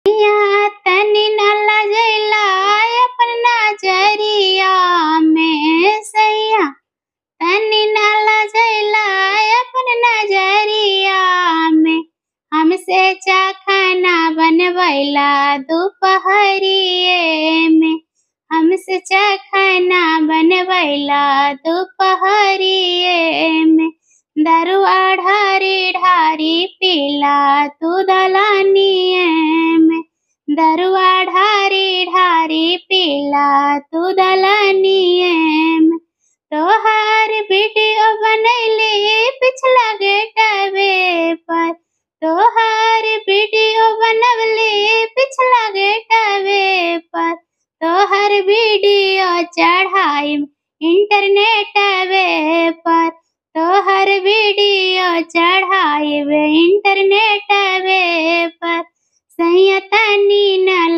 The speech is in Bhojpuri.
या तनी न लजैला अपन नजरिया में सैया, तनी न लजैला अपन नजरिया में। हमसे चाखना बनवैला दोपहरिए में, हमसे चाखना बनवैला दोपहरिए में। दरुआ ढारी ढारी पीला तू दलानिए में, दरुआ ढारी ढारी पीला तू दलानिए में। तोहार वीडियो बनैली पिछला गेटवे पर, तोहार वीडियो बनवली पिछला गेटवे पर। तोहर वीडियो चढ़ाई इंटरनेटवे पर, तोहर वीडियो चढ़ाई इंटरनेटवे पर। सैया तनी न